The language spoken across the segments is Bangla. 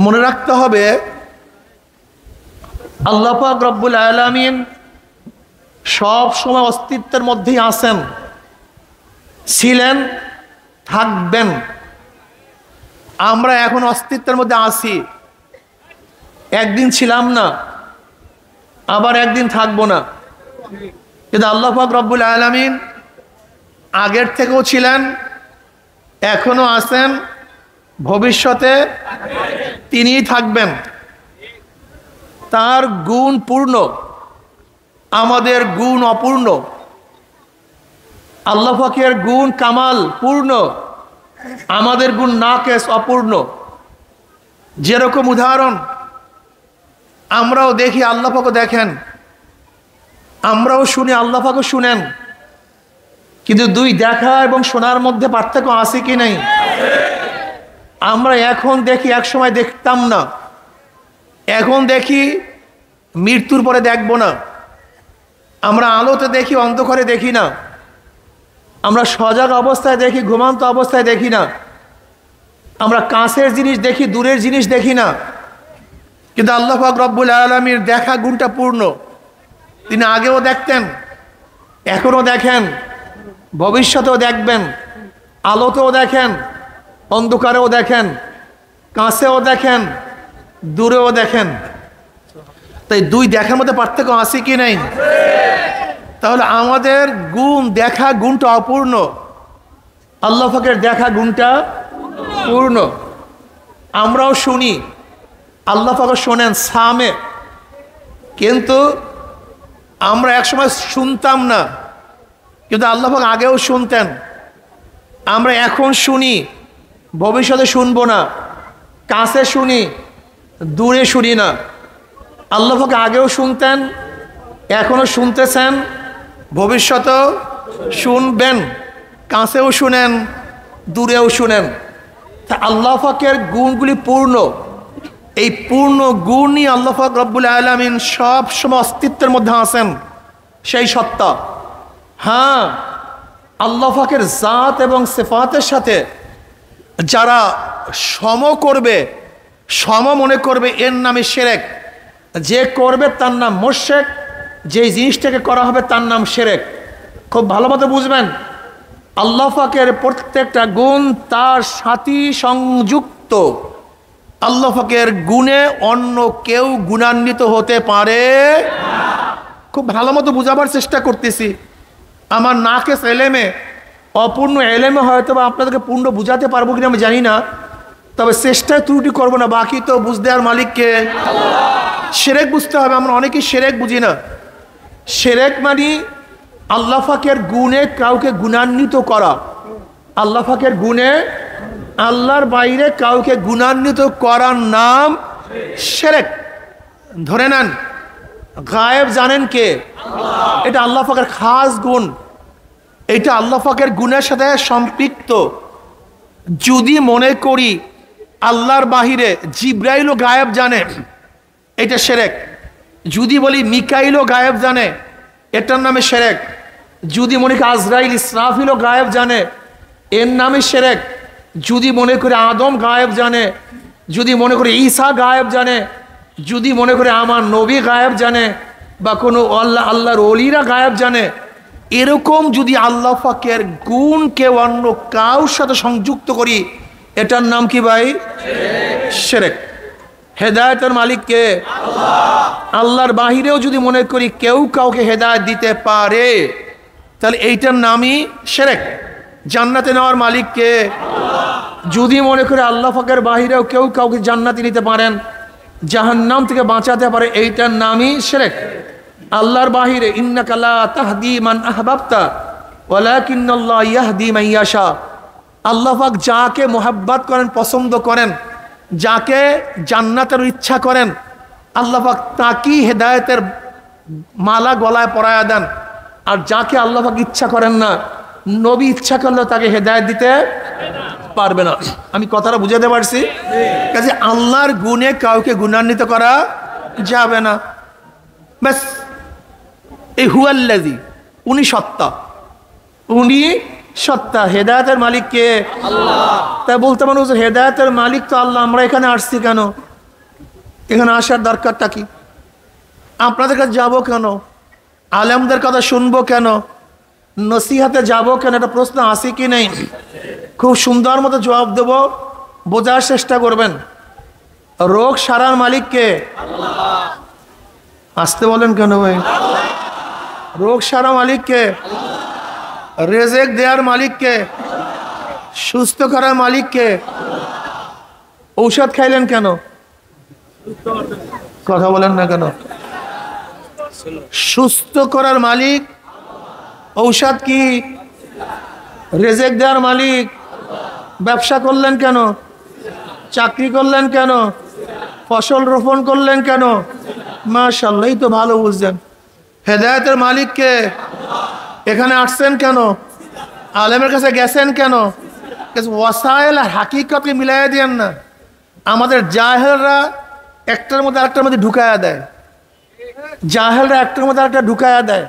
মনে রাখতে হবে আল্লাহ পাক রব্বুল আলামিন সব সময় অস্তিত্বের মধ্যেই আছেন, ছিলেন, থাকবেন। আমরা এখন অস্তিত্বের মধ্যে আছি, একদিন ছিলাম না, আবার একদিন থাকবো না। কিন্তু আল্লাহ পাক রব্বুল আলামিন আগের থেকেও ছিলেন, এখনো আছেন, ভবিষ্যতে তিনিই থাকবেন। তার গুণ পূর্ণ, আমাদের গুণ অপূর্ণ। আল্লাহ পাকের গুণ কামাল পূর্ণ, আমাদের গুণ নাকেস, অপূর্ণ। যেরকম উদাহরণ, আমরাও দেখি, আল্লাহ পাকও দেখেন, আমরাও শুনি, আল্লাহ পাকও শুনেন। কিন্তু দুই দেখা এবং শোনার মধ্যে পার্থক্য আছে কি নাই? আমরা এখন দেখি, এক সময় দেখতাম না। এখন দেখি, মৃত্যুর পরে দেখব না। আমরা আলোতে দেখি, অন্ধকারে দেখি না। আমরা সজাগ অবস্থায় দেখি, ঘুমান্ত অবস্থায় দেখি না। আমরা কাছের জিনিস দেখি, দূরের জিনিস দেখি না। কিন্তু আল্লাহ পাক রব্বুল আলামিনের দেখা গুণটা পূর্ণ। তিনি আগেও দেখতেন, এখনো দেখেন, ভবিষ্যতেও দেখবেন। আলোতেও দেখেন, অন্ধকারেও দেখেন, কাছেও দেখেন, দূরেও দেখেন। তাই দুই দেখার মধ্যে পার্থক্য আছে কি নাই? তাহলে আমাদের গুণ, দেখা গুণটা অপূর্ণ, আল্লাহ পাকের দেখা গুণটা পূর্ণ। আমরাও শুনি, আল্লাহ পাকও শোনেন, সামে। কিন্তু আমরা একসময় শুনতাম না, কিন্তু আল্লাহ পাক আগেও শুনতেন। আমরা এখন শুনি, ভবিষ্যতে শুনবো না। কাছে শুনি, দূরে শুনি না। আল্লাহ পাক আগেও শুনতেন, এখনো শুনতেছেন, ভবিষ্যতেও শুনবেন। কাছেও শুনেন, দূরেও শুনেন। তা আল্লাহ পাকের গুণগুলি পূর্ণ। এই পূর্ণ গুণ নিয়ে আল্লাহ পাক রব্বুল আলামিন সব সময় অস্তিত্বের মধ্যে আছেন, সেই সত্তা। হ্যাঁ, আল্লাহ পাকের জাত এবং সিফাতের সাথে যারা সম করবে, সম মনে করবে, এর নামে শিরক। যে করবে তার নাম মুশরিক, যে জিনিসটাকে করা হবে তার নাম শিরক। খুব ভালো মতো বুঝবেন, আল্লাহ পাকের প্রত্যেকটা গুণ তার সাথে সংযুক্ত। আল্লাহ পাকের গুণে অন্য কেউ গুণান্বিত হতে পারে। খুব ভালো মতো বুঝাবার চেষ্টা করতেছি। আমার নাকেস এলেমে, অপূর্ণ এলেমে হয়তো বা আপনাদেরকে পূর্ণ বুঝাতে পারবো কিনা আমি জানি না, তবে চেষ্টায় ত্রুটি করবো না। বাকি তো বুঝতে আর মালিককে। শিরক বুঝতে হবে। আমরা অনেকেই শিরক বুঝি না। শিরক মানে আল্লাহ পাকের গুণে কাউকে গুণান্বিত করা। আল্লাহ পাকের গুণে আল্লাহর বাইরে কাউকে গুণান্বিত করার নাম শিরক। ধরে নেন, গায়েব জানেন কে? এটা আল্লাহ পাকের খাস গুণ। এটা আল্লাহ পাকের গুণের সাথে সম্পৃক্ত। যদি মনে করি আল্লাহর বাহিরে জিব্রাইলও গায়েব জানে, এটা শিরক। যদি বলি মিকাইলও গায়েব জানে, এটার নামে শিরক। যদি মনে করি আজরাইল, ইসরাফিলও গায়েব জানে, এর নামে শিরক। যদি মনে করি আদম গায়েব জানে, যদি মনে করি ঈসা গায়েব জানে, যদি মনে করি আমার নবী গায়েব জানে, বা কোনো আল্লাহর ওলিরা গায়েব জানে, এরকম যদি আল্লাহ পাকের গুণকে অন্য কারোর সাথে সংযুক্ত করি, এটার নাম কি ভাই? শিরক। হেদায়েতের মালিক কে? আল্লাহর বাহিরেও যদি মনে করি কেউ কাউকে হেদায়েত দিতে পারে, তাহলে এইটার নামই শিরক। জান্নাতে নেওয়ার মালিক কে? যদি মনে করি আল্লাহ পাকের বাহিরেও কেউ কাউকে জান্নাতে নিতে পারেন, জাহান্নাম থেকে বাঁচাতে পারে, এইটার নামই শিরক। আল্লাহর বাহিরে ইন্নাকা লা তাহদি মান আহবাবতা ওয়ালাকিন্নাল্লাহ ইয়াহদি মান ইয়াশা। আল্লাহ পাক যাকে মোহাব্বত করেন, পছন্দ করেন, যাকে জান্নাতের ইচ্ছা করেন, আল্লাহ পাক তাকেই হেদায়েতের মালা গলায় পরায়া দেন। আর যাকে আল্লাহ পাক ইচ্ছা করেন না, নবী ইচ্ছা করলেও তাকে হেদায়েত দিতে পারবে না। আমি কথাটা বুঝাতে পারছি? কাজে আল্লাহর গুণে কাউকে গুণান্বিত করা যাবে না। ব্যাস, এই হুয়াল্লাযী, উনি সত্তা, উনি সত্তা। হেদায়েতের মালিক কে? আল্লাহ। তাই বলতে মানুষ হেদায়েতের মালিক তো আল্লাহ, আমরা এখানে আসছি কেন? এখানে আসার দরকারটা কি? আপনাদের কাছে যাবো কেন? আলেমদের কথা শুনবো কেন? নসিহাতে যাবো কেন? একটা প্রশ্ন আসে কি নেই? খুব সুন্দর মতো জবাব দেব, বোঝার চেষ্টা করবেন। রোগ সারার মালিক কে? আল্লাহ। আসতে বলেন কেন ভাই? রোগ সারা মালিক কে? রেজেক দেয়ার মালিক কে? সুস্থ করার মালিক কে? ঔষধ খাইলেন কেন? কথা বলেন না কেন? সুস্থ করার মালিক। ঔষধ কি? রেজেক দেওয়ার মালিক। ব্যবসা করলেন কেন? চাকরি করলেন কেন? ফসল রোপণ করলেন কেন? মাশাআল্লাহ, এই তো ভালো বুঝছেন। হেদায়েতের মালিক কে? এখানে আসছেন কেন? আলেমের কাছে গেছেন কেন? ওয়াসাইল আর হাকিকতকে মিলাই দেন না। আমাদের জাহেলরা একটার মধ্যে আরেকটার মধ্যে ঢুকায়া দেয়। জাহেলরা একটার মধ্যে আরেকটা ঢুকায়া দেয়।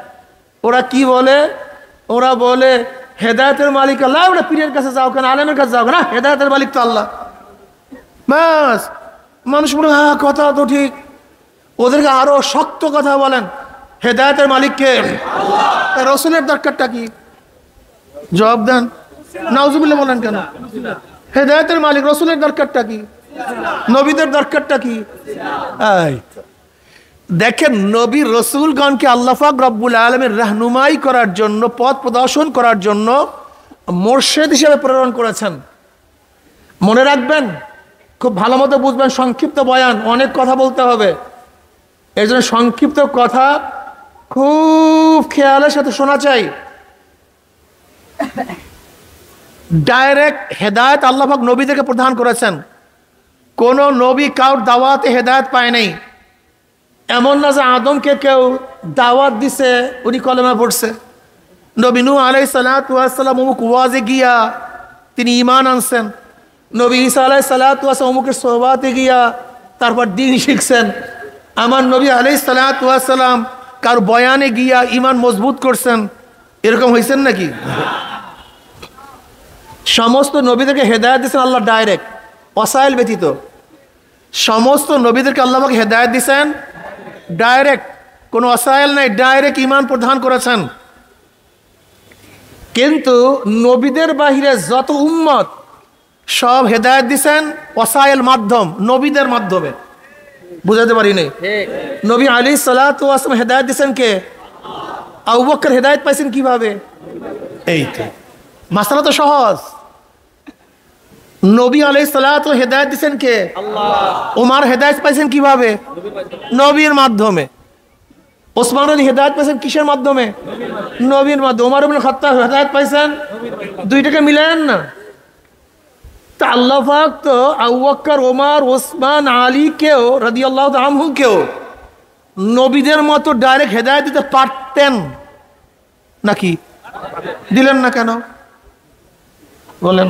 ওরা কি বলে? ওরা বলে হেদায়েতের মালিক আল্লাহ, ওরা পীরের কাছে যাও কেন, আলেমের কাছে যাও কেন? না, হেদায়েতের মালিক তো আল্লাহ। ব্যাস, মানুষ বলে হ্যাঁ কথা তো ঠিক। ওদেরকে আরো শক্ত কথা বলেন, হেদায়েতের মালিককে রসুলের দরকারটা কি? জবাব দেন। নাউজুবিল্লাহ বলেন কেন? হেদায়েতের মালিক, রসুলের দরকারটা কি? নবীদের দরকারটা কি? দেখেন, নবী রসুলগণকে আল্লাহ পাক রব্বুল আলামিন রাহনুমাই করার জন্য, পথ প্রদর্শন করার জন্য মোর্শেদ হিসেবে প্রেরণ করেছেন। মনে রাখবেন, খুব ভালো মতো বুঝবেন। সংক্ষিপ্ত বয়ান, অনেক কথা বলতে হবে, এই জন্য সংক্ষিপ্ত কথা খুব খেয়ালের সাথে শোনা চাই। ডাইরেক্ট হেদায়েত আল্লাহ পাক নবীদেরকে প্রদান করেছেন। কোন নবী কাউর দাওয়াতে হেদায়েত পায় নাই। এমন না যে আদমকে কেউ দাওয়াত দিছে উনি কলেমা পড়ছে। নবী নূহ আলাইহিস সালাতু ওয়াস সালাম অমুক ওয়াজে গিয়া তিনি ঈমান আনছেন। নবী ঈসা আলাইহিস সালাতু ওয়াস সালাম অমুকের সোহবাতে গিয়া তারপর দ্বীন শিখছেন। আমার নবী আলাইহিস সালাতু ওয়াস সালাম কার বয়ানে গিয়া ঈমান মজবুত করছেন। এরকম হয়েছেন নাকি? সমস্ত নবীদেরকে হেদায়েত দিয়েছেন আল্লাহ ডাইরেক্ট, ওয়াসাইল ব্যতীত। সমস্ত নবীদেরকে আল্লাহ পাক হেদায়েত দিয়েছেন ডাইরেক্ট, কোনো ওয়াসাইল নাই, ডাইরেক্ট ঈমান প্রদান করেছেন। কিন্তু নবীদের বাহিরে যত উম্মত সব হেদায়েত দিয়েছেন ওয়াসাইল মাধ্যম, নবীদের মাধ্যমে। বুঝাতে পারিনি? নবী আলাইহিস সালাতু ওয়াস সালাম হেদায়েত দিয়েছেন কে? আবু বকর হেদায়েত পাইছেন কিভাবে? এই তো মাসআলা তো সহজ। নবী আলাইহিস সালাতু হেদায়েত দিয়েছেন কে? আল্লাহ। ওমর হেদায়েত পাইছেন কিভাবে? নবীর মাধ্যমে। ওসমান গনি হেদায়েত পাইছেন কিসের মাধ্যমে? নবীর মাধ্যমে। ওমর ইবনে খাত্তাব হেদায়েত পাইছেন, দুইটাকে মিলায়েন না। তা আল্লাহ পাক তো আবু বকর, ওমর, ওসমান, আলী কেও রাদিয়াল্লাহু তাআলা আনহু কেও নবীদের মতো ডাইরেক্ট হেদায়েত দিতে পারতেন নাকি? দিলেন না কেন? বলেন,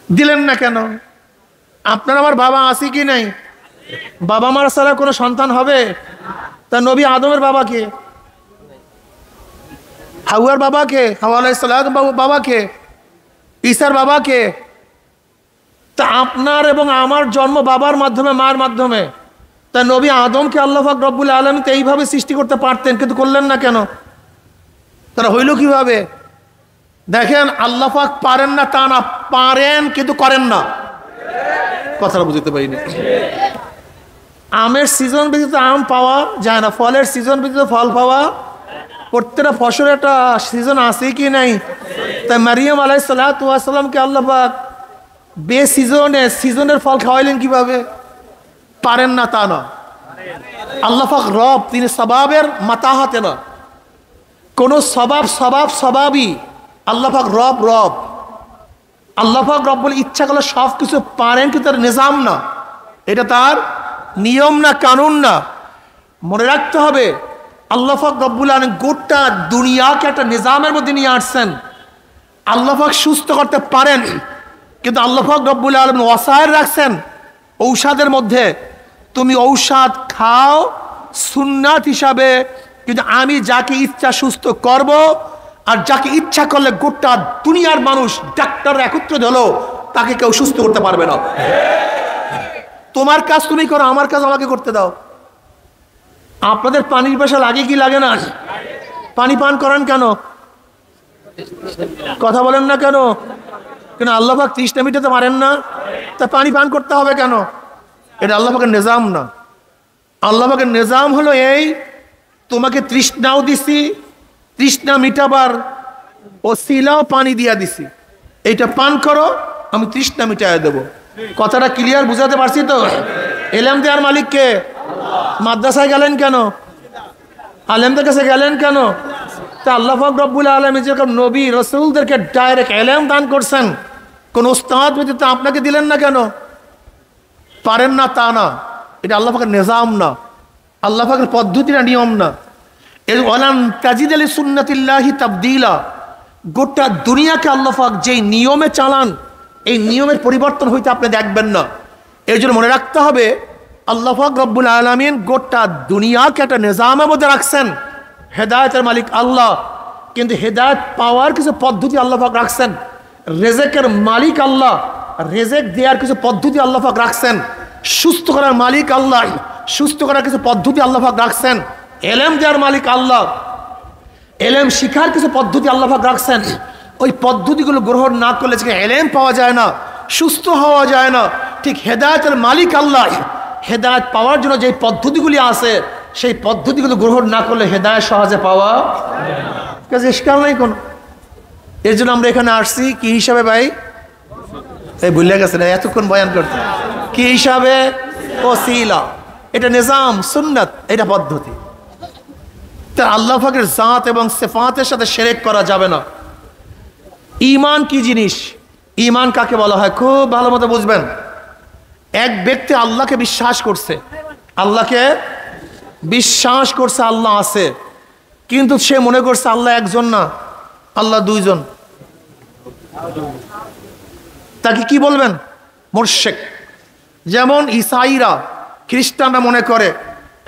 দিলেন না কেন? আপনার আমার বাবা আছে কি নাই? বাবা মার ছাড়া কোনো সন্তান হবে? তা নবী আদমের বাবাকে, হাওয়ার বাবাকে, হাওয়া আলাইহিস সালাম বাবাকে, ঈসার বাবাকে। তা আপনার এবং আমার জন্ম বাবার মাধ্যমে, মার মাধ্যমে। তা নবী আদমকে আল্লাহ পাক রব্বুল আলামিন তো এইভাবে সৃষ্টি করতে পারতেন, কিন্তু করলেন না কেন? তারা হইল কিভাবে? দেখেন, আল্লাহ পাক পারেন না তা না, পারেন কিন্তু করেন না। কথাটা বুঝতে পারিনি। আমের সিজন ব্যতীত আম পাওয়া যায় না, ফলের সিজন ব্যতীত ফল পাওয়া। প্রত্যেকটা ফসলের একটা সিজন আছে কি নাই? তাই মারিয়াম আলাইহিস সালাতু ওয়াস সালামকে আল্লাহ পাক সিজনের ফল খাওয়াইলেন কিভাবে? পারেন না তা না। আল্লাহ পাক রব, তিনি সবাবের মাতাহাতে না। কোন সবাবই। আল্লাহ পাক রব। আল্লাহ পাক রব বলে ইচ্ছা করলে সব কিছু পারেন, কিন্তু তার নিজাম না, এটা তার নিয়ম না, কানুন না। মনে রাখতে হবে, আল্লাহ পাক রব্বুল আলামিন গোটা দুনিয়াকে একটা নিজামের মধ্যে নিয়ে আসছেন। আল্লাহ পাক সুস্থ করতে পারেন, কিন্তু আল্লাহ পাক রব্বুল আলামিন ওয়াসাইল রাখছেন ঔষধের মধ্যে। তুমি ঔষধ খাও সুন্নাত হিসাবে, কিন্তু আমি যাকে ইচ্ছা সুস্থ করব, আর যাকে ইচ্ছা করলে গোটা দুনিয়ার মানুষ ডাক্তার একত্রিত হলো তাকে কেউ সুস্থ করতে পারবে না। তোমার কাজ তুমি করো, আমার কাজ আমাকে করতে দাও। আপনাদের পানির পেশা লাগে কি লাগে না? পানি পান করেন কেন? কথা বলেন না কেন? কেন আল্লাহ পাক তৃষ্ণা মিটাতে পারেন না? তা পানি পান করতে হবে কেন? এটা আল্লাহ পাকের নিজাম না। আল্লাহ পাকের নিজাম হলো এই, তোমাকে তৃষ্ণাও দিছি, তৃষ্ণা মিটাবার ওসিলাও পানি দিয়া দিছি, এইটা পান করো, আমি তৃষ্ণা মিটাইয়া দেবো। কথাটা ক্লিয়ার বুঝাতে পারছি তো? এলেম দেওয়ার মালিক কে? মাদ্রাসায় গেলেন কেন? আলেমদের কাছে গেলেন কেন? তা আল্লাহ পাক রব্বুল আলামিন যেরকম নবী রাসূলদেরকে ডাইরেক্ট এলেম দান করছেন, কোন উস্তাদ ব্যতীত আপনাকে দিলেন না কেন? পারেন না তা না, এটা আল্লাহ পাকের নিজাম না, আল্লাহ পাকের পদ্ধতি না, নিয়ম না। এর ওয়ালান তাজিদ আলি সুন্নাতিল্লাহি তাবদীলা, গোটা দুনিয়াকে আল্লাহ পাক যেই নিয়মে চালান, এই নিয়মের পরিবর্তন হইতে আপনি দেখবেন না। এর জন্য মনে রাখতে হবে আল্লাহ পাক রব্বুল আলামিন গোটা দুনিয়াকে একটা নিজামের মধ্যে রাখছেন। হেদায়েতের মালিক আল্লাহ, কিন্তু হেদায়েত পাওয়ার কিছু পদ্ধতি আল্লাহ পাক রাখছেন। রেজেকের মালিক আল্লাহ, রেজেক দেওয়ার কিছু পদ্ধতি আল্লাহ পাক রাখছেন। সুস্থ করার মালিক আল্লাহ, সুস্থ করার কিছু পদ্ধতি আল্লাহ পাক রাখছেন। এলেম দেওয়ার মালিক আল্লাহ, এলেম শিখার কিছু পদ্ধতি আল্লাহ পাক রাখছেন। ওই পদ্ধতিগুলো গ্রহণ না করলে যে এলেম পাওয়া যায় না, সুস্থ হওয়া যায় না। ঠিক হেদায়েতের মালিক আল্লাহ, হেদায়েত পাওয়ার জন্য যে পদ্ধতিগুলি আছে, সেই পদ্ধতিগুলো গ্রহণ না করলে হেদায়েত সহজে পাওয়া কাজে ইশকাল নাই কোনো। এর জন্য আমরা এখানে আসছি কি হিসাবে ভাই? এই ভুলে গেছেন এতক্ষণ বয়ান করতে, কি হিসাবে? ওসিলা। এটা নিজাম, সুন্নাত, এটা পদ্ধতি। তা আল্লাহ পাকের জাত এবং সিফাতের সাথে শিরক করা যাবে না। ঈমান কি জিনিস? ঈমান কাকে বলা হয় খুব ভালো মতো বুঝবেন। এক ব্যক্তি আল্লাহকে বিশ্বাস করছে, আল্লাহকে বিশ্বাস করছে আল্লাহ আছে, কিন্তু সে মনে করছে আল্লাহ একজন না, আল্লাহ দুইজন। তাকে কি বলবেন? মুশরিক। যেমন ঈসাইরা, খ্রিস্টানরা মনে করে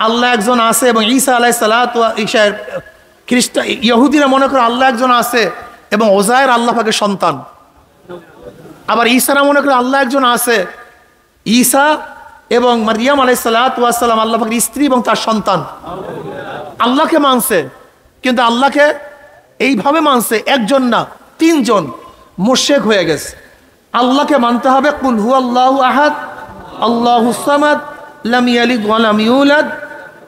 আল্লাহ একজন আছে এবং ঈসা আলাইহিস সালাতু ঈসা, খ্রিস্টান ইহুদিরা মনে করে আল্লাহ একজন আছে এবং ওজায়ের আল্লাহ পাকের সন্তান। আবার ঈসারা মনে করে আল্লাহ একজন আছে, ঈসা এবং মারিয়াম আলাইহিস সালাতু ওয়াস সালাম আল্লাহ পাকের স্ত্রী এবং তার সন্তান। আল্লাহকে মানছে, কিন্তু আল্লাহকে এইভাবে মানছে একজন না, তিনজন। মুশরিক হয়ে গেছে। আল্লাহকে মানতে হবে কুল হুয়াল্লাহু আহাদ, আল্লাহুস সামাদ, লাম ইয়ালিদ ওয়া লাম ইউলাদ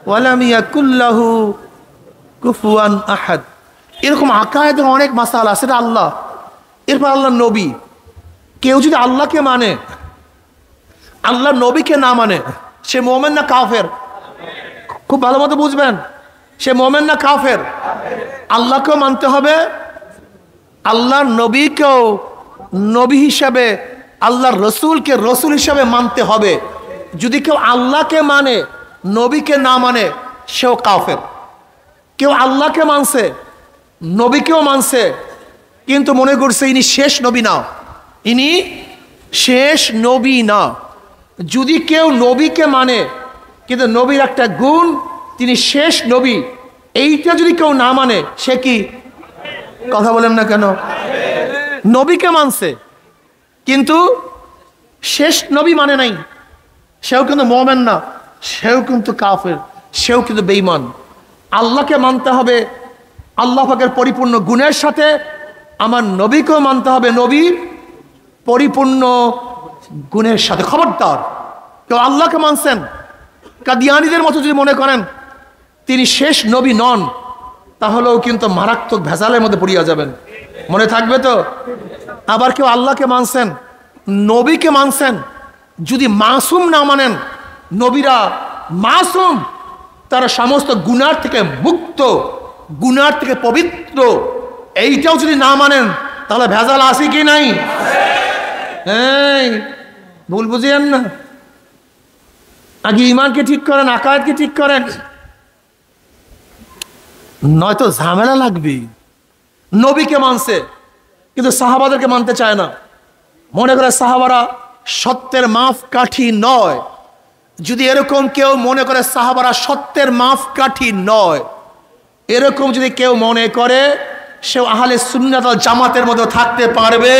ওয়া লাম ইয়াকুল লাহু কুফুয়ান আহাদ। এরকম আকায়েদের অনেক মাসালা আছে। আল্লাহ, এরপর আল্লাহ নবী। কেউ যদি আল্লাহকে মানে, আল্লাহ নবীকে না মানে, সে মুমিন না কাফের? খুব ভালো মতো বুঝবেন, সে মুমিন না কাফের? আল্লাহকেও মানতে হবে, আল্লাহর নবীকেও নবী হিসাবে, আল্লাহর রসুলকে রসুল হিসাবে মানতে হবে। যদি কেউ আল্লাহকে মানে নবীকে না মানে, সেও কাফের। কেউ আল্লাহকে মানছে, নবীকেও মানছে, কিন্তু মনে করছে ইনি শেষ নবী না, ইনি শেষ নবী না। যদি কেউ নবীকে মানে, কিন্তু নবীর একটা গুণ তিনি শেষ নবী, এইটা যদি কেউ না মানে, সে কি? কথা বলেন না কেন? নবীকে মানছে কিন্তু শেষ নবী মানে নাই, সেও কিন্তু মুমিন না, সেও কিন্তু কাফের, সেও কিন্তু বেঈমান। আল্লাহকে মানতে হবে আল্লাহ পাকের পরিপূর্ণ গুণের সাথে, আমার নবীকেও মানতে হবে নবীর পরিপূর্ণ গুণের সাথে। খবরদার কেউ আল্লাহকে মানছেন, কাদিয়ানীদের মতো যদি মনে করেন তিনি শেষ নবী নন, তাহলেও কিন্তু মারাত্মক ভেজালের মধ্যে পড়িয়া যাবেন। মনে থাকবে তো? আবার কেউ আল্লাহকে মানছেন, নবীকে মানছেন, যদি মাসুম না মানেন, নবীরা মাসুম, তারা সমস্ত গুনার থেকে মুক্ত, গুনার থেকে পবিত্র, এইটাও যদি না মানেন, তাহলে ভেজাল আছে কি নাই? ভুল বুঝিয়েন না। আগে ইমানকে ঠিক করেন, আকায়েদকে ঠিক করেন, নয়তো ঝামেলা লাগবে। নবীকে মানছে কিন্তু সাহাবাদেরকে মানতে চায় না, মনে করে সাহাবারা সত্যের মাপকাঠি নয়। যদি এরকম কেউ মনে করে সাহাবারা সত্যের মাপকাঠি নয়, এরকম যদি কেউ মনে করে, সে আহলে সুন্নাত ওয়াল জামাতের মধ্যে থাকতে পারবে?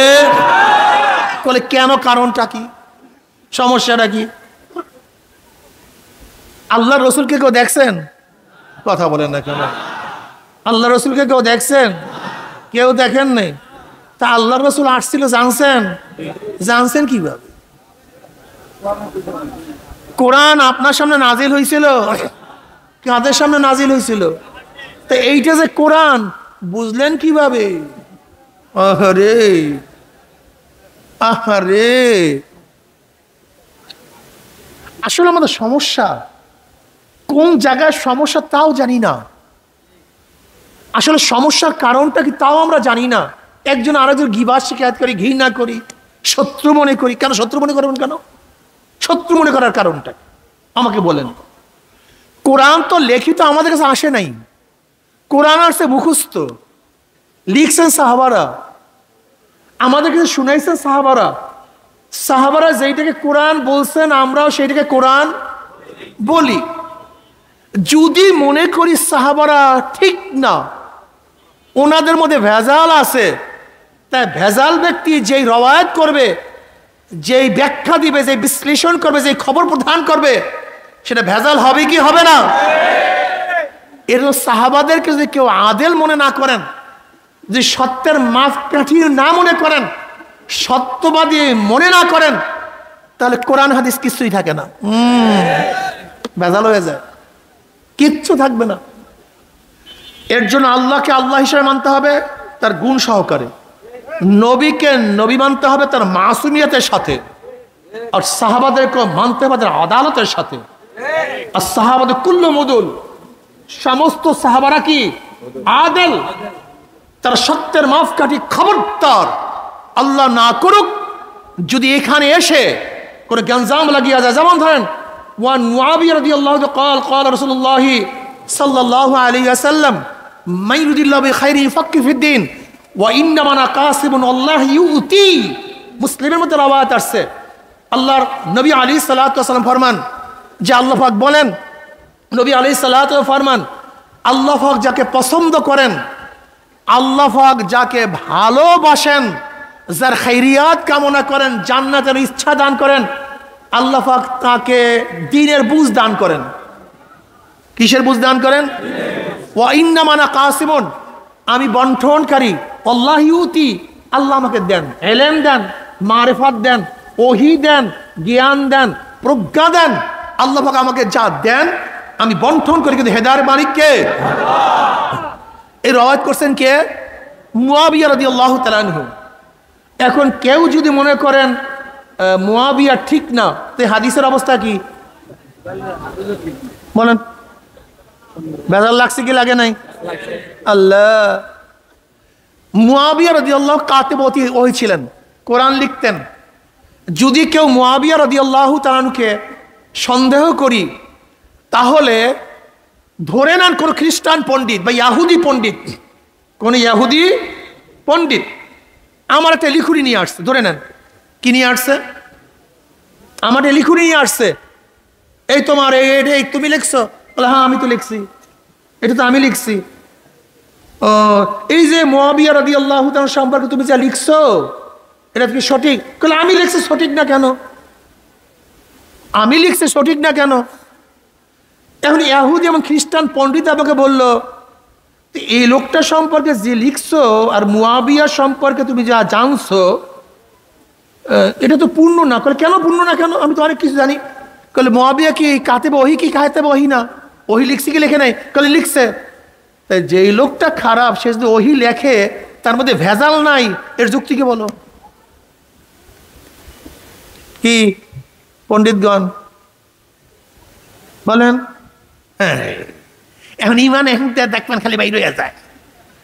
বলে কেন? কারণটা কি? সমস্যাটা কি? আল্লাহ রসুলকে কেউ দেখছেন? কথা বলেন না কেন? আল্লাহ রসুলকে কেউ দেখছেন? কেউ দেখেন নাই। তা আল্লাহ রসুল আসছিল জানছেন? জানছেন কিভাবে? কোরআন আপনার সামনে নাজিল হয়েছিল, কাদের সামনে নাজিল হয়েছিল? তো এইটা যে কোরআন বুঝলেন কিভাবে? আহারে আহারে, আসলে আমাদের সমস্যা কোন জায়গায় সমস্যা তাও জানি না। আসলে সমস্যার কারণটা কি তাও আমরা জানি না। একজন আরেকজন গিবাস শিকায়ত করি, ঘৃণা করি, শত্রু মনে করি। কেন শত্রু মনে করবেন? কেন শত্রু মনে করার কারণটা আমাকে বলেন। কোরআন তো লিখিত আমাদের কাছে আসে নাই, কোরআন আসছে মুখস্থ, লিখছেন সাহাবারা, আমাদের কাছে শুনাইছেন সাহাবারা। সাহাবারা যেইটাকে কোরআন বলছেন আমরাও সেইটাকে কোরআন বলি। যদি মনে করি সাহাবারা ঠিক না, ওনাদের মধ্যে ভেজাল আছে, তাই ভেজাল ব্যক্তি যেই রওয়ায়াত করবে, যেই ব্যাখ্যা দিবে, যেই বিশ্লেষণ করবে, যেই খবর প্রদান করবে, সেটা ভেজাল হবে কি হবে না? এর সাহাবাদেরকে যদি কেউ আদেল মনে না করেন, যে সত্যের মাপকাঠি না মনে করেন, সত্যবাদী মনে না করেন, তাহলে কোরআন হাদিস কিছুই থাকে না, ভেজাল হয়ে যায়, কিচ্ছু থাকবে না। এর জন্য আল্লাহকে আল্লাহ হিসেবে মানতে হবে তার গুণ সহকারে, নবীকে নবী মানতে হবে তার মাসুমিয়তের সাথে, আর সাহাবাদেরকে মানতে হবে তার আদালতের সাথে। আর সাহাবাদের কুল্লু মুদুল, সমস্ত সাহাবারা কি আদেল, তার সত্যের মাপকাঠি। খবরদার আল্লাহ না করুক যদি এখানে এসে করে গঞ্জাম লাগিয়ে যায়। যেমন ধরেন ওয়ান মুআবিয়া রাদিয়াল্লাহু قال قال رسول الله صلى الله عليه وسلم من يريد الله بخير يفقهه في الدين وانما انا قاسم والله يؤتي। মুসলিমের মধ্যে রওয়ায়াত আছে, আল্লাহর নবী আলাইহিস সালাতু ওয়াস সালাম ফরমান যে আল্লাহ পাক বলেন, নবী আলাইহিস সালাতু ওয়াস ফরমান, আল্লাহ পাক যাকে পছন্দ করেন, আল্লাহ পাক যাকে ভালোবাসেন, যার খাইরিয়াত কামনা করেন, জান্নাতের ইচ্ছা দান করেন, আল্লাহ পাক তাকে দ্বীনের বুঝ দান করেন। কিসের বুঝ দান করেন? ওয়া ইন্নামা আনা কাসিমুন, আমি বন্টনকারী। আল্লাহ ইউতি, আল্লাহ আমাকে দেন, ইলম দেন, মারিফাত দেন, ওহী দেন, জ্ঞান দেন, প্রজ্ঞা দেন। আল্লাহ পাক আমাকে যা দেন আমি বন্টন করি, কিন্তু হেদায়েতের মালিক কে? এই রওয়ায়াত করছেন কে? মুআবিয়া রাদিয়াল্লাহু তাআলা আনহু। এখন কেউ যদি মনে করেন মুআবিয়া ঠিক না, তো হাদিসের অবস্থা কি বলেন? বেজাল লাগছে কি লাগে নাই? আল্লাহ, মুআবিয়া রাদিয়াল্লাহু কাতিব ওহী ছিলেন, কোরআন লিখতেন। যদি কেউ মুআবিয়া রাদিয়াল্লাহু তাআলা আনহুকে সন্দেহ করি, তাহলে ধরে নেন কোন খ্রিস্টান পণ্ডিত বা ইয়াহুদি পণ্ডিত, কোন ইয়াহুদি পণ্ডিত আমার একটা লিখুনি নিয়ে আসছে। ধরে নেন কি নিয়ে আসছে? আমার একটা লিখুনি নিয়ে আসছে। এই তোমার এই তুমি লিখছো? বলে হ্যাঁ আমি তো লিখছি, এটা তো আমি লিখছি। ও, এই যে মুআবিয়া রাদিয়াল্লাহু তাআলা সম্পর্কে তুমি যা লিখছো এটা কি সঠিক? বলে আমি লিখছি, সঠিক না কেন? আমি লিখছি, সঠিক না কেন? এখন ইহুদি এবং খ্রিস্টান পণ্ডিত আমাকে বলল, এই লোকটা সম্পর্কে যে লিখছো আর মুআবিয়া সম্পর্কে তুমি যা জানছো এটা তো পূর্ণ না। বলে কেন পূর্ণ না কেন? আমি তো অনেক কিছু জানি। বলে মুআবিয়া কি কাতিব ওহী কি কাতিব ওহী না? ওহী লিখছে কি লেখে নাই? বলে লিখছে। তাই যেই লোকটা খারাপ সে যদি ওহী লেখে তার মধ্যে ভেজাল নাই, এর যুক্তিকে বলো কি পণ্ডিতগণ বলেন? এখন ইমান এখন দেখবেন খালি বাইরে হয়ে যায়,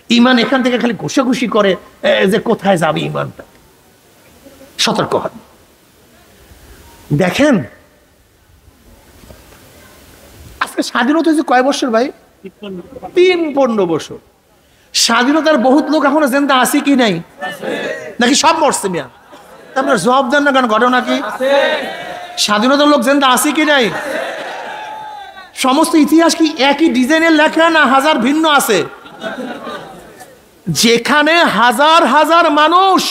ইমান এখান থেকে খালি ঘুষাঘুষি করে যে কোথায় যাবে ইমানটা। সতর্ক হন। দেখেন আজকে স্বাধীনতা হয়েছে কয় বছর ভাই? 53 বছর। স্বাধীনতার বহুত লোক এখনো জিন্দা আছে কি নাই? নাকি সব মরছে? মিয়া আপনার জবাব দেন না কেন? ঘটনা কি? স্বাধীনতার লোক জিন্দা আছে কি নাই? সমস্ত ইতিহাস কি একই ডিজাইনের লেখা না হাজার ভিন্ন আছে? যেখানে হাজার হাজার মানুষ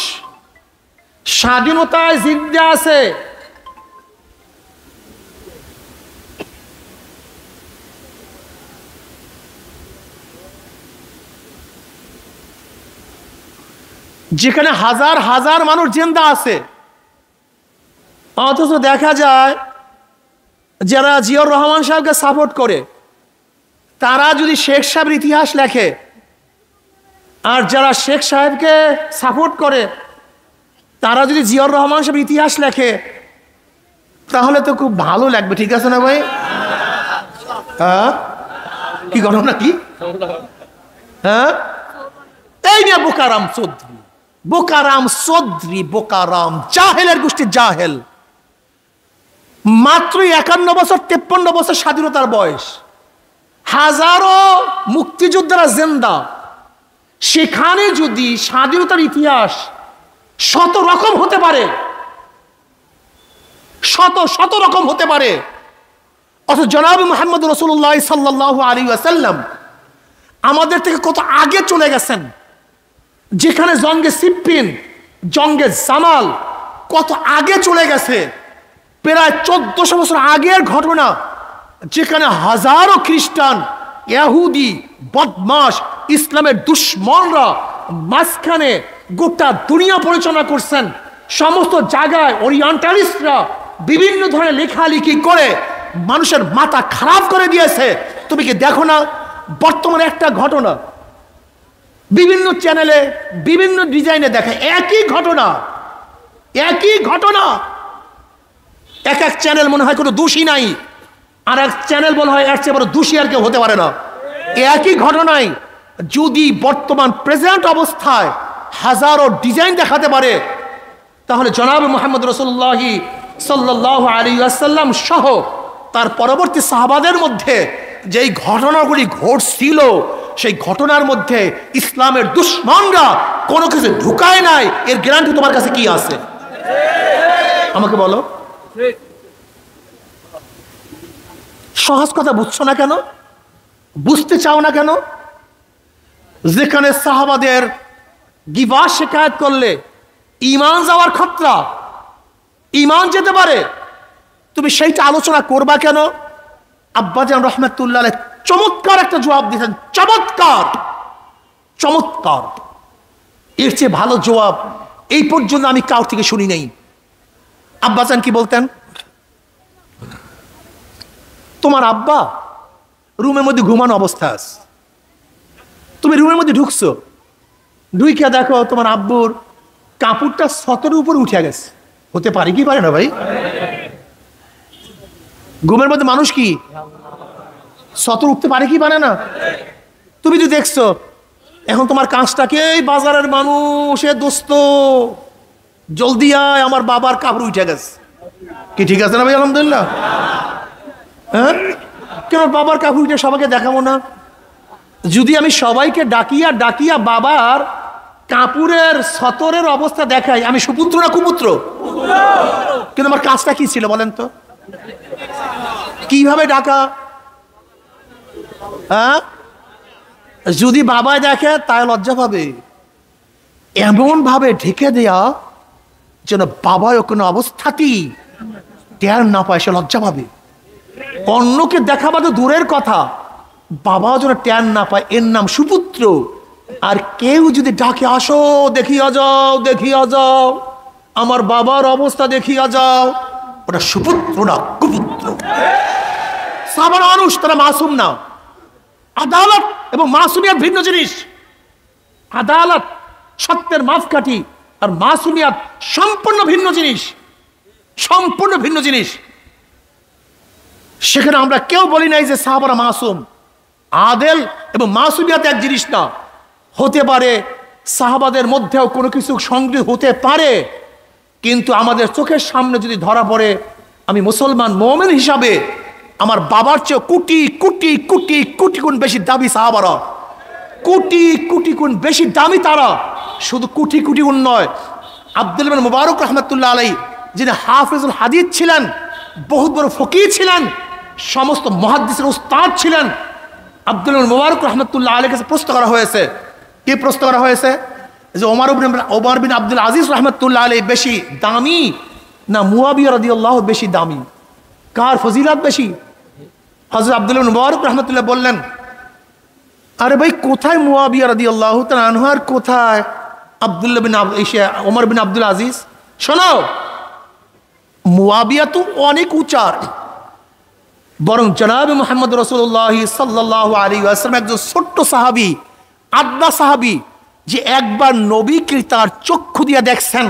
স্বাধীনতায় জিন্দা আছে, যেখানে হাজার হাজার মানুষ জিন্দা আছে, অথচ দেখা যায় যারা জিয়াউর রহমান সাহেবকে সাপোর্ট করে তারা যদি শেখ সাহেবের ইতিহাস লেখে, আর যারা শেখ সাহেবকে সাপোর্ট করে তারা যদি জিয়াউর রহমান সাহেবের ইতিহাস লেখে, তাহলে তো খুব ভালো লাগবে। ঠিক আছে না ভাই? হ্যাঁ, কি ঘটনা কি? হ্যাঁ, এই নিয়ে বোকারাম চৌধুরী, বোকারাম চৌধুরী, বোকারাম জাহেলের গোষ্ঠীর জাহেল। মাত্র 51 বছর 53 বছর স্বাধীনতার বয়স, হাজারো মুক্তিযোদ্ধারা জিন্দা, সেখানে যদি স্বাধীনতার ইতিহাস শত রকম হতে পারে, শত শত রকম হতে পারে, অথচ জনাব মুহাম্মদ রাসূলুল্লাহ সাল্লাল্লাহু আলাইহি ওয়াসাল্লাম আমাদের থেকে কত আগে চলে গেছেন। যেখানে জঙ্গে সিফফিন, জঙ্গে জামাল কত আগে চলে গেছে, প্রায় 1400 বছর আগের ঘটনা, যেখানে হাজারো খ্রিস্টান, ইহুদি, বদমাশ, ইসলামের দুশ্মনরা মাঝখানে গোটা দুনিয়া পরিচালনা করছেন। সমস্ত জায়গায় ওরিয়েন্টালিস্টরা বিভিন্ন ধরনের লেখালেখি করে মানুষের মাথা খারাপ করে দিয়েছে। তুমি কি দেখো না বর্তমানে একটা ঘটনা বিভিন্ন চ্যানেলে বিভিন্ন ডিজাইনে দেখায়, একই ঘটনা, একই ঘটনা। এক এক চ্যানেল মনে হয় কোনো দোষী নাই, আর এক চ্যানেল বলা হয় এর চেয়ে বড় দোষী আর কেউ হতে পারে না। একই ঘটনায় যদি বর্তমান প্রেজেন্ট অবস্থায় হাজারো ডিজাইন দেখাতে পারে, তাহলে জনাব মুহাম্মদ রাসূলুল্লাহ সাল্লাল্লাহু আলাইহি ওয়াসাল্লাম সহ তার পরবর্তী সাহাবাদের মধ্যে যেই ঘটনাগুলি ঘটছিল, সেই ঘটনার মধ্যে ইসলামের দুশ্মনরা কোনো কিছু ঢুকায় নাই, এর গ্যারান্টি তোমার কাছে কি আছে? আমাকে বলো। সহজ কথা বুঝছো না কেন? বুঝতে চাও না কেন? যেখানে সাহাবাদের গিবা শিকায়ত করলে ঈমান যাওয়ার খতরা, ঈমান যেতে পারে, তুমি সেইটা আলোচনা করবা কেন? আব্বাজান রাহমাতুল্লাহ আলাইহি চমৎকার একটা জবাব দিয়েছেন, চমৎকার, চমৎকার। এর চেয়ে ভালো জবাব এই পর্যন্ত আমি কারোর থেকে শুনি নাই। আব্বাজান কি বলতেন? তোমার আব্বা রুমের মধ্যে ঘুমানো অবস্থা আছে, তুমি রুমের মধ্যে ঢুকছো, ঢুইকা দেখো তোমার আব্বুর কাপড়টা ছতের উপর উঠে গেছে। হতে পারে কি পারে না ভাই? ঘুমের মধ্যে মানুষ কি ছতর উঠতে পারে কি পারে না? তুমি যদি দেখছো এখন তোমার কাজটাকে বাজারের মানুষে দোস্ত জলদি আয়, আমার বাবার কাপড় উঠে গেছে, কি ঠিক আছে না ভাই? আলহামদুলিল্লাহ। হ্যাঁ, কেন বাবার কাপড় উঠে সবাইকে দেখাবো না? যদি আমি সবাইকে ডাকিয়া ডাকিয়া বাবার কাপড়ের ছতরের অবস্থা দেখাই, আমি সুপুত্র না কুপুত্র? কিন্তু আমার কাজটা কি ছিল বলেন তো? কিভাবে ডাকা? হ্যাঁ, যদি বাবা দেখে তাই লজ্জা পাবে, এমন ভাবে ঢেকে দেয়া যেন বাবাও কোনো অবস্থাতেই টের না পায়, সে লজ্জা পাবে। অন্যকে দেখাবা তো দূরের কথা, বাবাও যেন টের না পায়, এর নাম সুপুত্র। আর কেউ যদি ডাকে আসো দেখিয়া যাও, দেখিয়া যাও, আমার বাবার অবস্থা দেখিয়া যাও, ওটা সুপুত্র না কুপুত্র। সাধারণ মানুষ, তারা মাসুম না। আদালত এবং মাসুমিয়াত ভিন্ন জিনিস। আদালত সত্যের মাপকাঠি, আর মাসুমিয়াত সম্পূর্ণ ভিন্ন জিনিস, সম্পূর্ণ ভিন্ন জিনিস। সেখানে আমরা কেউ বলি নাই যে সাহাবারা মাসুম। আদেল এবং মাসুমিয়াত এক জিনিস না। হতে পারে সাহাবাদের মধ্যেও কোনো কিছু সংযোগ হতে পারে, কিন্তু আমাদের চোখের সামনে যদি ধরা পড়ে, আমি মুসলমান মুমিন হিসাবে আমার বাবার চেয়ে কোটি কোটি কোটি কোটি গুণ বেশি দামি সাহাবারা, কোটি কোটি গুণ বেশি দামি তারা। শুধু কোটি কোটি গুণ নয়, আব্দুল ইবনে মুবারক রাহমাতুল্লাহ আলাইহি যিনি হাফিজুল হাদিস ছিলেন, বহুত বড় ফকিহ ছিলেন, সমস্ত মুহাদ্দিসের উস্তাদ ছিলেন। আব্দুল ইবনে মুবারক রাহমাতুল্লাহ আলাইহির কাছে প্রশ্ন করা হয়েছে, কি প্রশ্ন করা হয়েছে যে ওমর বিন আব্দুল আজিজ রহমতুল্লাহ আলাইহি বেশি দামি না মুয়াবিয়া রাদিয়াল্লাহু বেশি দামি, কার ফজিলত বেশি? হযরত আব্দুল্লাহ বিন মুবারক রহমতুল্লাহ বললেন, আরে ভাই কোথায় মুয়াবিয়া রাদিয়াল্লাহু তাআলা আনহু আর কোথায় আব্দুল্লাহ বিন ওমর বিন আব্দুল আজিজ? শোনো, মুয়াবিয়া তো অনেক উঁচার, বরং জনাব মুহাম্মদ রাসূলুল্লাহ সাল্লাল্লাহু আলাইহি ওয়াসাল্লাম একজন ছোট্ট সাহাবী, আদনা সাহাবী, যে একবার নবীকে তার চক্ষু দিয়ে দেখছেন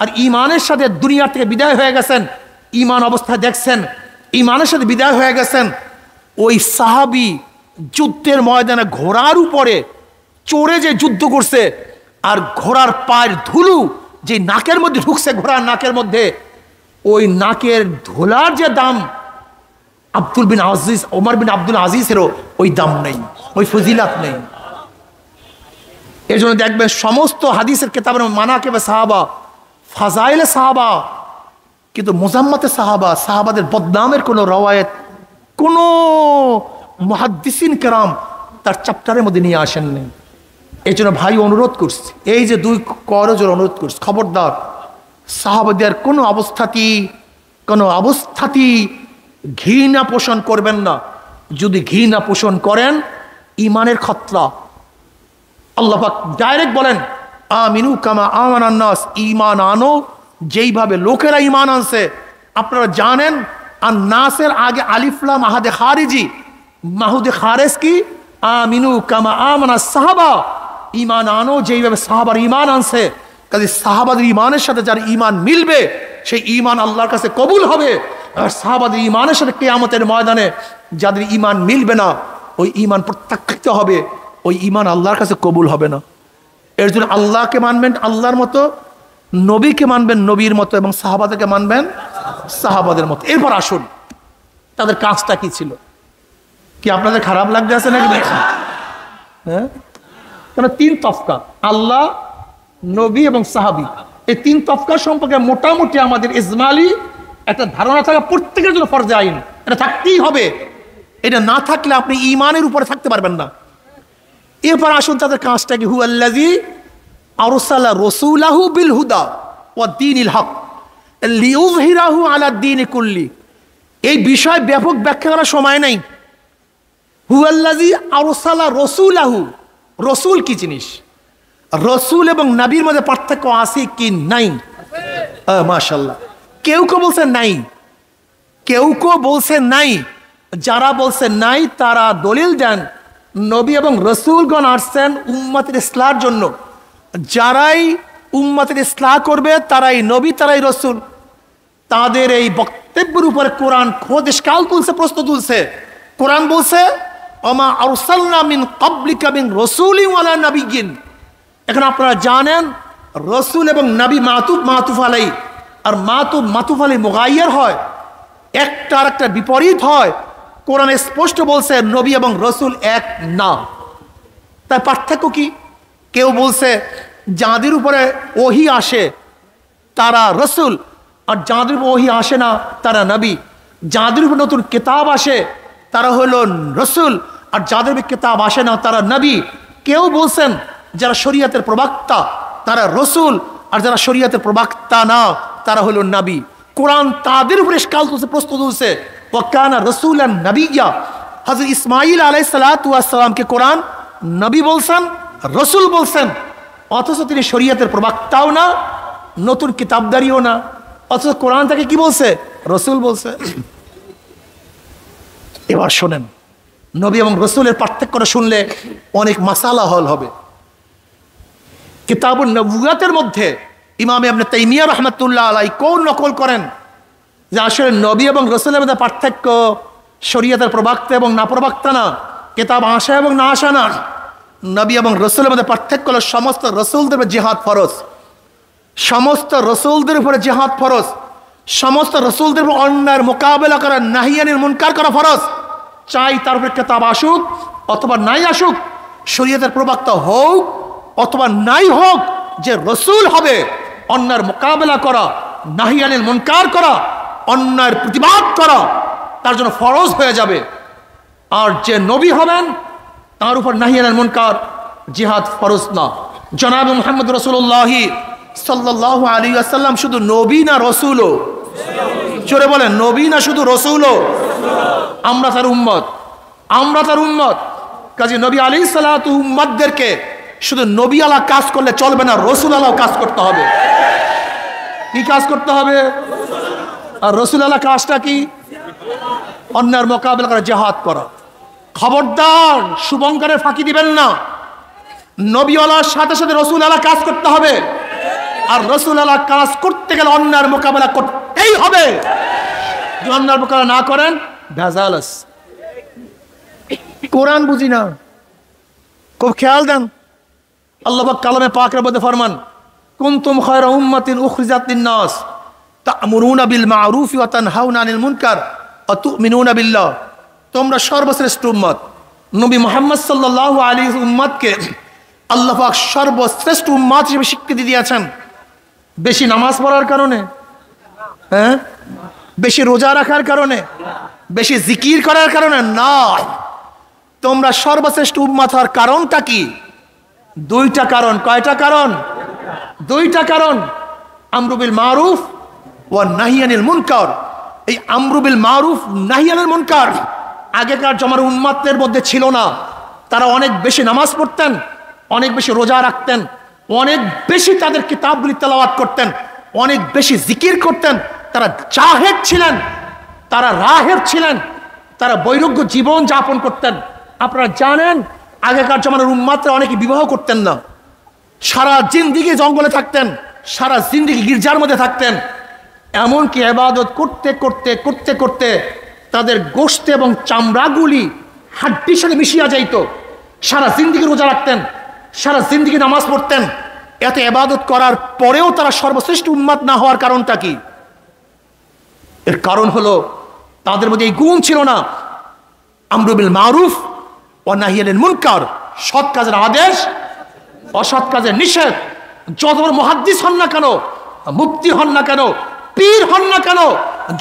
আর ইমানের সাথে দুনিয়া থেকে বিদায় হয়ে গেছেন, ইমান অবস্থায় দেখছেন, ইমানের সাথে বিদায় হয়ে গেছেন। ওই সাহাবী যুদ্ধের ময়দানে ঘোড়ার উপরে চড়ে যে যুদ্ধ করছে, আর ঘোড়ার পায়ের ধুলো যে নাকের মধ্যে ঢুকছে, ঘোড়ার নাকের মধ্যে, ওই নাকের ধুলার যে দাম ওমর বিন আব্দুল আজিজেরও ওই দাম নেই, ওই ফজিলাত নেই। এর জন্য দেখবেন সমস্ত হাদিসের কেতাবের মানাকিবে সাহাবা, ফাজাইলে সাহাবা, কিন্তু মুজাম্মাতে সাহাবা, সাহাবাদের বদনামের কোনো রওয়ায়াত কোনো মুহাদ্দিসিন কেরাম তার চ্যাপ্টারের মধ্যে নিয়ে আসেননি। এই জন্য ভাই অনুরোধ করছি, এই যে দুই করজোর অনুরোধ করছি, খবরদার সাহাবাদের কোনো অবস্থাতেই ঘৃণা পোষণ করবেন না। যদি ঘৃণা পোষণ করেন ইমানের খতরা। আল্লাহ পাক ডাইরেক্ট বলেন, আমিনু কামা আমানান নাস, ঈমান আনো যেইভাবে লোকেরা ঈমান আনছে। আপনারা জানেন আর নাসের আগে আলিফ লাম আহাদে খারিজি, মাহুদে খারেজ কি? আমিনু কামা আমানাস সাহাবা, ঈমান আনো যেইভাবে সাহাবার ঈমান আনছে। কাজে সাহাবাদের ঈমানের সাথে যার ঈমান মিলবে সেই ঈমান আল্লাহর কাছে কবুল হবে, আর সাহাবাদের ঈমানের সাথে কিয়ামতের ময়দানে যাদের ঈমান মিলবে না ওই ঈমান প্রত্যাখ্যাত হবে, ওই ঈমান আল্লাহর কাছে কবুল হবে না। এর জন্য আল্লাহকে মানবেন আল্লাহর মতো, নবীকে মানবেন নবীর মতো, এবং সাহাবাদেরকে মানবেন সাহাবাদের মতো। এরপর আসুন তাদের কাজটা কি ছিল। কি আপনাদের খারাপ লাগতে আছে নাকি? হ্যাঁ, কেন তিন তফকা, আল্লাহ, নবী এবং সাহাবী, এই তিন তফকা সম্পর্কে মোটামুটি আমাদের ইজমালি একটা ধারণা থাকা প্রত্যেকের জন্য ফরজে আইন, এটা থাকতেই হবে। এটা না থাকলে আপনি ঈমানের উপরে থাকতে পারবেন না। এরপর আসুন তাদের কাজটা কি। হুয়াল্লাযী আরসালা রাসূলাহু বিল হুদা ওয়া দীনিল হক লিইয়ুযহিরাহু আলা দ্বীনি কুল্লি। এই বিষয় ব্যাপক ব্যাখ্যা করার সময় নাই। হুয়াল্লাযী আরসালা রাসূলাহু, রসুল কি জিনিস, রসুল এবং নবীর মধ্যে পার্থক্য আছে কি নাই? মাশাআল্লাহ, কেউ কেউ বলছে নাই, কেউ কেউ বলছে নাই। যারা বলছে নাই তারা দলিল দেন নবী এবং রসুলগণ আসছেন উম্মতের ইসলাহর জন্য। যারাই উম্মতের ইসলাহ করবে তারাই নবী, তারাই রসুল। তাদের এই বক্তব্যের উপরে কোরআন খোদ ইশকাল তুলছে, প্রশ্ন তুলছে। কোরআন বলছে ওমা আরসালনা মিন ক্বাবলিকা মিন রাসূলিন ওয়ালা নাবিয়্যিন। এখন আপনারা জানেন রসুল এবং নবী মাতুফ আলাইহি, আর মাতুফ আলাইহি মুগায়্যার হয়, একটা আর একটা বিপরীত হয়। কোরআনে স্পষ্ট বলছে নবী এবং রসুল এক না। তার পার্থক্য কি? কেউ বলছে যাদের উপরে ওহী আসে তারা রসুল, আর যাদের উপর ওহী আসে না তারা নবী। যাদের উপর নতুন কিতাব আসে তারা হলো রসুল, আর যাদের উপর কিতাব আসে না তারা নবী। কেউ বলছেন যারা শরীয়তের প্রবক্তা তারা রসুল, আর যারা শরীয়তের প্রবক্তা না তারা হলো নবী। কোরআন তাদের উপরে ইশকাল তুলছে, প্রশ্ন তুলছে। ওয়া কানা রাসূলান নাবিয়্যা, হযরত ইসমাঈল আলাইহিস সালাতু ওয়াস সালামকে কোরআন নবী বলছেন, রসুল বলছেন, অথচ তিনি শরীয়তের প্রবক্তাও না, নতুন কিতাবদারিও না, অথচ কোরআন তাকে কি বলছে? রসুল বলছে। এবার শোনেন, নবী এবং রসুলের পার্থক্যটা শুনলে অনেক মাসালা হল হবে। কিতাবুন নবুওয়াতের মধ্যে ইমাম ইবনে তাইমিয়া রাহমাতুল্লাহ আলাইহি কোন নকল করেন যে আসলে নবী এবং রসুলের মধ্যে পার্থক্য শরীয়তের প্রবক্তা এবং না প্রবক্তা না, কিতাব আসা এবং না আসা না। নবী এবং রসুলের মধ্যে পার্থক্য হলো সমস্ত রসুলদের উপর জিহাদ ফরজ, সমস্ত রসুলদের উপরে জিহাদ ফরজ, সমস্ত রসুলদের উপর অন্যায়ের মোকাবেলা করা, নাহিয়ানিল মুনকার করা ফরজ। চাই তার উপরে কিতাব আসুক অথবা নাই আসুক, শরীয়তের প্রবক্তা হোক অথবা নাই হোক, যে রসুল হবে অন্যায়ের মোকাবেলা করা, নাহিয়ানিল মুনকার করা, অন্যায়ের প্রতিবাদ করা তার জন্য ফরজ হয়ে যাবে। আর যে নবী হবেন তার উপর নাহিয়ানিল মুনকার, জিহাদ ফরজ না। জনাব মুহাম্মদ রাসূলুল্লাহ সাল্লাল্লাহু আলাইহি ওয়াসাল্লাম শুধু নবী না রসুলও? জোরে বলেন, নবী না শুধু রসুলও? আমরা তার উম্মত, আমরা তার উম্মত। কাজে নবী আলাইহিস সালাতু উম্মতদেরকে শুধু নবী আলা কাজ করলে চলবে না, রসুল আলাও কাজ করতে হবে। কি কাজ করতে হবে? আর রসুল আলা কাজটা কি? অন্যায়ের মোকাবেলা করে জিহাদ করা। খবরদার শুভঙ্করের ফাঁকি দিবেন না। নবীওয়ালার সাথে সাথে রসুল আলা কাজ করতে হবে। আর রসুল আলা কাজ করতে গেলে অন্যায়ের মোকাবেলা করতেই হবে। যদি অন্যায়ের মোকাবেলা না করেন ভেজাল আছে। কোরআন বুঝি না, খুব খেয়াল দেন। আল্লাহ পাক কালামে পাকের মধ্যে ফরমান, কুনতুম খায়রা উম্মাতিন উখরিজাত লিন-নাস তা'মুরুনা বিল মা'রুফি ওয়া তানহাউনা আনিল মুনকার ওয়া তু'মিনুনা বিল্লাহ। তোমরা সর্বশ্রেষ্ঠ উম্মত। নবী মুহাম্মদ সাল্লাল্লাহু আলাইহি উম্মতকে আল্লাহ পাক সর্বশ্রেষ্ঠ উম্মত হিসেবে স্বীকৃতি দিয়েছেন। বেশি নামাজ পড়ার কারণে? হ্যাঁ। বেশি রোজা রাখার কারণে? বেশি জিকির করার কারণে না। তোমরা সর্বশ্রেষ্ঠ উম্মত হওয়ার কারণটা কি? দুইটা কারণ। কয়টা কারণ? দুইটা কারণ। আমরু বিল মারুফ ওয়া নাহি আনিল মুনকার। এই আমরু বিল মারুফ নাহি আনিল মুনকার আগেকার জমার উম্মতের মধ্যে ছিল না। তারা অনেক বেশি নামাজ পড়তেন, অনেক বেশি রোজা রাখতেন, অনেক বেশি তাদের কিতাবগুলি তেলাওয়াত করতেন, অনেক বেশি জিকির করতেন। তারা জাহেদ ছিলেন, তারা রাহেব ছিলেন, তারা বৈরাগ্য জীবন যাপন করতেন। আপনারা জানেন আগেকার জমানার উম্মতরা অনেকে বিবাহ করতেন না, সারা জিন্দিগি জঙ্গলে থাকতেন, সারা জিন্দিগি গির্জার মধ্যে থাকতেন। এমনকি ইবাদত করতে করতে করতে করতে তাদের গোশত এবং চামড়াগুলি হাড্ডির সাথে মিশিয়া যাইত। সারা জিন্দিগি রোজা রাখতেন, সারা জিন্দিগি নামাজ পড়তেন। এত ইবাদত করার পরেও তারা সর্বশ্রেষ্ঠ উম্মত না হওয়ার কারণটা কি? এর কারণ হলো তাদের মধ্যে এই গুণ ছিল না, আমরু বিল মারুফ ওয়া নাহি আনিল মুনকার। সৎ কাজের আদেশ, অসৎ কাজের নিষেধ। যত বড় মুহাদ্দিস হন না কেন, মুফতি হন না কেন, পীর হন না কেন,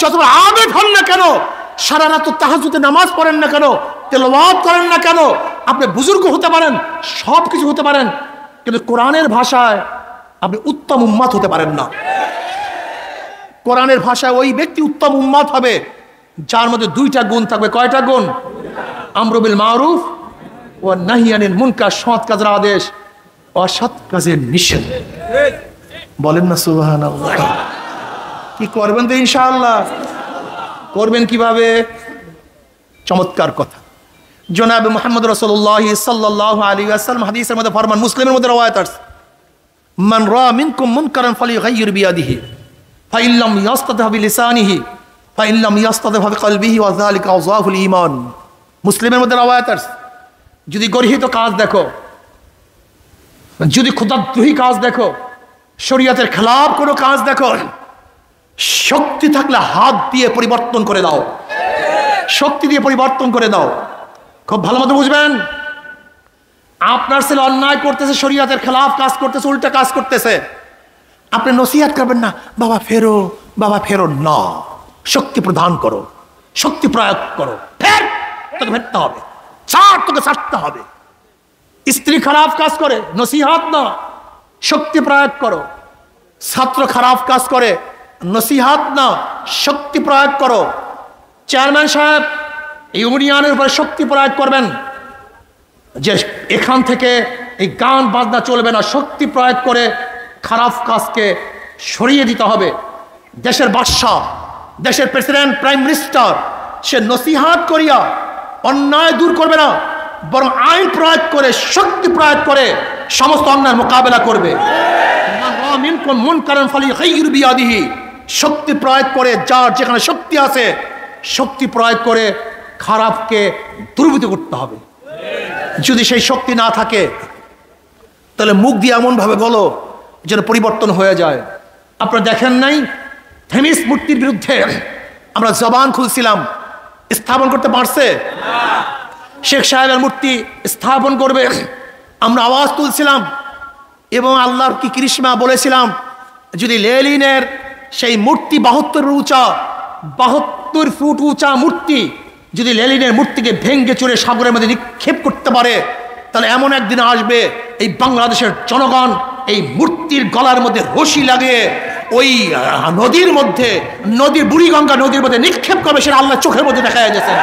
যত বড় আবেদ হন না কেন, সারা রাত তাহাজ্জুদে নামাজ পড়েন না কেন, তেলাওয়াত করেন না কেন, আপনি বুজুর্গ হতে পারেন, সব কিছু হতে পারেন, কিন্তু কোরআনের ভাষায় আপনি উত্তম উম্মত হতে পারেন না। কোরআনের ভাষায় ওই ব্যক্তি উত্তম উম্মত হবে যার মধ্যে দুইটা গুণ থাকবে। কয়টা গুণ? আমরু বিল মারুফ ওয়া নাহি আনিল মুনকার। সৎ কাজের আদেশ, অসৎ কাজের নিষেধ। বলেন না সুবহানাল্লাহ। কি করবেন তো? ইনশাআল্লাহ করবেন। কিভাবে? চমৎকার কথা। জনাব মুহাম্মদ রাসূলুল্লাহ সাল্লাল্লাহু আলাইহি ওয়াসাল্লাম হাদিসের মধ্যে ফরমান, মুসলিমের মধ্যে রওয়ায়াত আছে, মান রা মিনকুম মুনকারান ফালিগাইয়ির বিয়াদিহি ফাইন লাম ইয়াস্তাতি' বিলিসানিহি ফাইন লাম ইয়াস্তাতি' বিকলবিহি ওয়া যালিকা আযআফুল ঈমান। মুসলিমের মধ্যে রওয়ায়াত আছে, যদি গর্হিত কাজ দেখো, যদি খোদাদ্রোহী কাজ দেখো, শরীয়তের খেলাফ কোনো কাজ দেখো, শক্তি থাকলে হাত দিয়ে পরিবর্তন করে দাও, শক্তি দিয়ে পরিবর্তন করে দাও। খুব ভালো মতো বুঝবেন। আপনার ছেলে অন্যায় করতেছে, শরীয়তের খেলাফ কাজ করতেছে, উল্টা কাজ করতেছে, আপনি নসিহত করবেন না, বাবা ফেরো, বাবা ফেরো না। শক্তি প্রদান করো, শক্তি প্রয়োগ করো। ফের তোকে ফেরতে হবে, ছাড় তোকে ছাড়তে হবে। স্ত্রী খারাপ কাজ করে, নসিহত না, শক্তি প্রয়োগ করো। ছাত্র খারাপ কাজ করে, নসিহত না, শক্তি প্রয়োগ করো। চেয়ারম্যান সাহেব ইউনিয়নের উপরে শক্তি প্রয়োগ করবেন যে এখান থেকে এই গান বাজনা চলবে না, শক্তি প্রয়োগ করে খারাপ কাজকে সরিয়ে দিতে হবে। দেশের বাদশাহ, দেশের প্রেসিডেন্ট, প্রাইম মিনিস্টার, সে নসিহত করিয়া অন্যায় দূর করবে না, বরং আইন প্রয়োগ করে, শক্তি প্রয়োগ করে সমস্ত অন্যায়ের মোকাবেলা করবে। শক্তি প্রয়োগ করে, যার যেখানে শক্তি আছে শক্তি প্রয়োগ করে খারাপকে দূরীভূত করতে হবে। যদি সেই শক্তি না থাকে তাহলে মুখ দিয়ে এমন ভাবে বলো যেন পরিবর্তন হয়ে যায়। আপনারা দেখেন নাই থেমিস মূর্তির বিরুদ্ধে আমরা জবান খুলছিলাম, স্থাপন করতে পারছে? শেখ সাহেবের মূর্তি স্থাপন করবে, আমরা আওয়াজ তুলছিলাম এবং আল্লাহর কি কৃষ্ণা বলেছিলাম, যদি লেনিনের সেই মূর্তি 72 ফুট উঁচা মূর্তি যদি লেনিনের মূর্তিকে ভেঙ্গে চুরে সাগরের মধ্যে নিক্ষেপ করতে পারে, তাহলে এমন একদিন আসবে এই বাংলাদেশের জনগণ এই মূর্তির গলার মধ্যে রশি লাগিয়ে ওই নদীর মধ্যে বুড়িগঙ্গা নদীর মধ্যে নিক্ষেপ করবে, সেটা আল্লাহ চোখের মধ্যে দেখা যাচ্ছে।